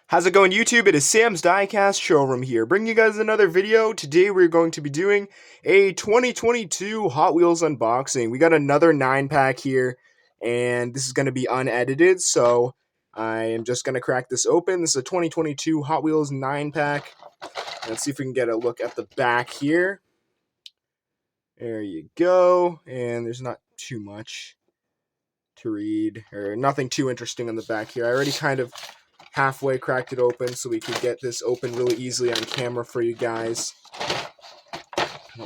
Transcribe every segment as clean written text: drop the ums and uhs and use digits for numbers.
How's it going, YouTube? It is Sam's Diecast Showroom here, bringing you guys another video. Today we're going to be doing a 2022 Hot Wheels unboxing. We got another 9-pack here, and this is going to be unedited, so I am just going to crack this open. This is a 2022 Hot Wheels 9-pack. Let's see if we can get a look at the back here. There you go, and there's not too much to read, or nothing too interesting on the back here. I already kind of halfway cracked it open so we could get this open really easily on camera for you guys.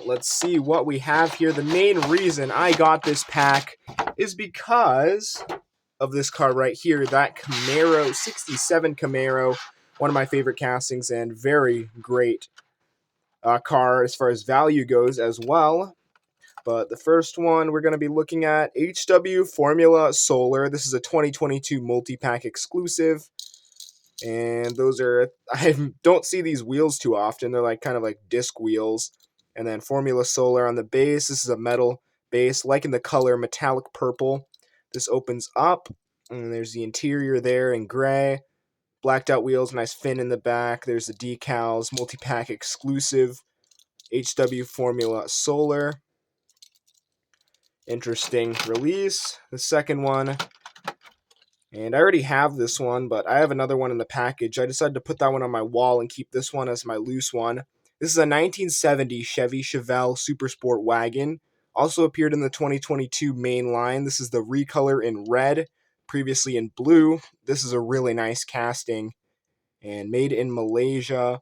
Let's see what we have here. The main reason I got this pack is because of this car right here, that Camaro, 67 Camaro, one of my favorite castings and very great car as far as value goes as well. But the first one we're going to be looking at, HW Formula Solar. This is a 2022 multi-pack exclusive. And those are, I don't see these wheels too often. They're like kind of like disc wheels. And then Formula Solar on the base. This is a metal base, like in the color metallic purple. This opens up, and there's the interior there in gray. Blacked out wheels, nice fin in the back. There's the decals, multi-pack exclusive, HW Formula Solar. Interesting release. The second one, and I already have this one, but I have another one in the package. I decided to put that one on my wall and keep this one as my loose one. This is a 1970 Chevy Chevelle Super Sport Wagon. Also appeared in the 2022 main line. This is the recolor in red, previously in blue. This is a really nice casting and made in Malaysia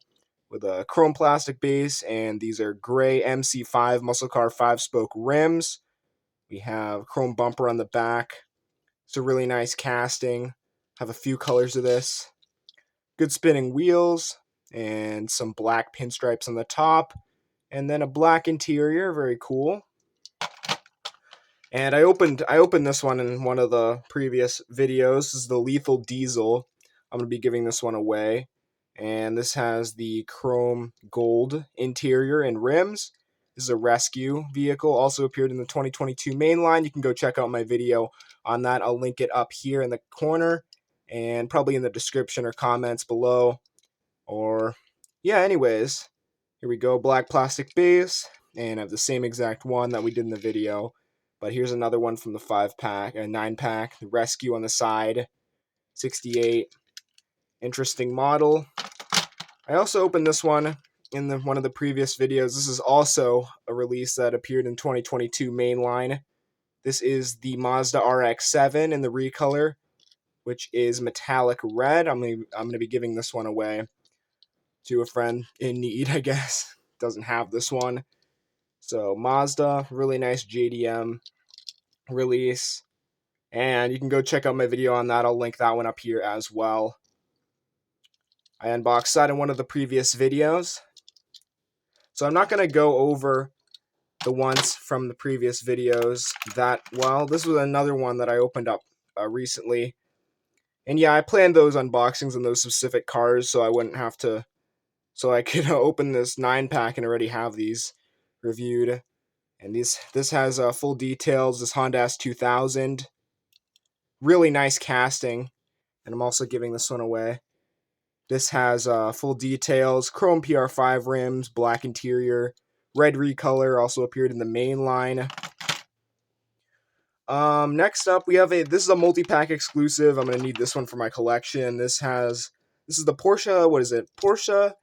with a chrome plastic base, and these are gray MC5 muscle car 5-spoke rims. We have chrome bumper on the back. It's a really nice casting. Have a few colors of this. Good spinning wheels and some black pinstripes on the top, and then a black interior. Very cool. And I opened this one in one of the previous videos. This is the Lethal Diesel. I'm going to be giving this one away. And this has the chrome gold interior and rims. This is a rescue vehicle, also appeared in the 2022 main line. You can go check out my video on that. I'll link it up here in the corner and probably in the description or comments below. Or, yeah, anyways, here we go. Black plastic base, and I have the same exact one that we did in the video. But here's another one from the 5-pack, 9-pack, the rescue on the side, 68. Interesting model. I also opened this one in one of the previous videos. This is also a release that appeared in 2022 mainline. This is the Mazda RX-7 in the recolor, which is metallic red. I'm gonna be giving this one away to a friend in need, I guess. Doesn't have this one. So Mazda, really nice JDM release. And you can go check out my video on that. I'll link that one up here as well. I unboxed that in one of the previous videos. So I'm not going to go over the ones from the previous videos that well. This was another one that I opened up recently. And yeah, I planned those unboxings on those specific cars so I wouldn't have to, so I could open this 9-pack and already have these reviewed. And this has full details, this Honda S2000. Really nice casting. And I'm also giving this one away. This has full details, chrome PR5 rims, black interior, red recolor, also appeared in the main line. Next up, we have this is a multi-pack exclusive. I'm going to need this one for my collection. This is the Porsche, what is it? Porsche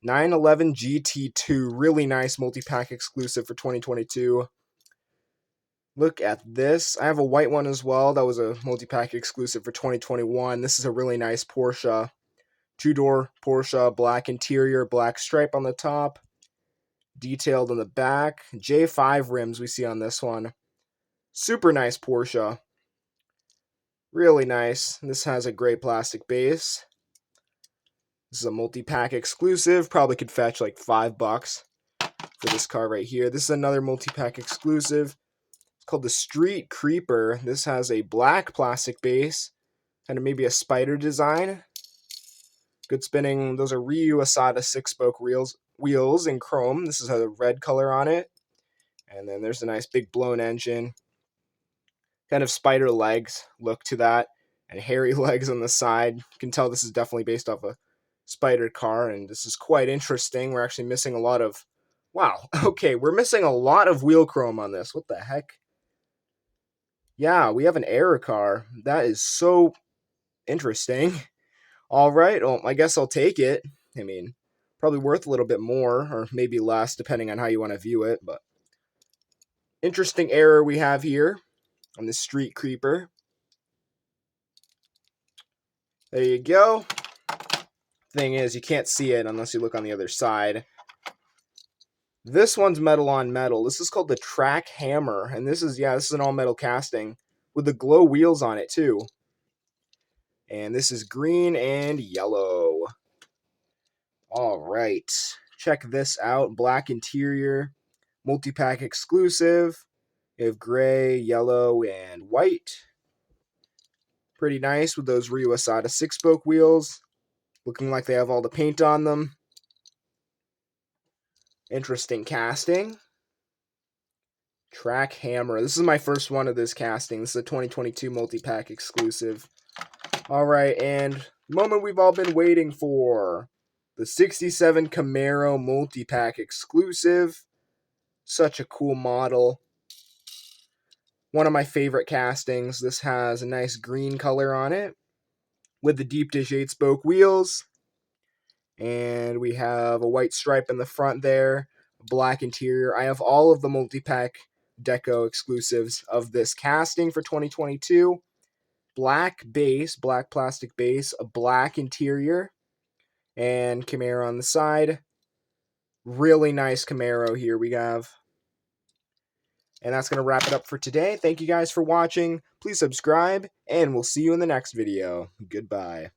911 GT2. Really nice multi-pack exclusive for 2022. Look at this. I have a white one as well. That was a multi-pack exclusive for 2021. This is a really nice Porsche. 2-door Porsche, black interior, black stripe on the top, detailed on the back. J5 rims we see on this one. Super nice Porsche. Really nice. This has a gray plastic base. This is a multi-pack exclusive. Probably could fetch like $5 for this car right here. This is another multi-pack exclusive. It's called the Street Creeper. This has a black plastic base, kind of maybe a spider design. Good spinning. Those are Ryu Asada 6-spoke wheels in chrome. This is a red color on it. And then there's a nice big blown engine. Kind of spider legs look to that. And hairy legs on the side. You can tell this is definitely based off a spider car, and this is quite interesting. We're actually missing a lot of... Wow, okay, we're missing a lot of wheel chrome on this. What the heck? Yeah, we have an error car. That is so interesting. All right, well, I guess I'll take it. I mean, probably worth a little bit more, or maybe less, depending on how you want to view it, but interesting error we have here on the Street Creeper. There you go. Thing is, you can't see it unless you look on the other side. This one's metal on metal. This is called the Track Hammer, and this is an all metal casting with the glow wheels on it too. And this is green and yellow. All right, check this out. Black interior, multi-pack exclusive. You have gray, yellow, and white. Pretty nice with those Ryu Asada 6-spoke wheels. Looking like they have all the paint on them. Interesting casting. Track Hammer. This is my first one of this casting. This is a 2022 multi-pack exclusive. Alright, and the moment we've all been waiting for. The 67 Camaro multi-pack exclusive. Such a cool model. One of my favorite castings. This has a nice green color on it with the deep dish 8-spoke wheels. And we have a white stripe in the front there, black interior. I have all of the multi-pack deco exclusives of this casting for 2022. Black base, black plastic base, a black interior, and Camaro on the side. Really nice Camaro here we have. And that's going to wrap it up for today. Thank you guys for watching. Please subscribe, and we'll see you in the next video. Goodbye.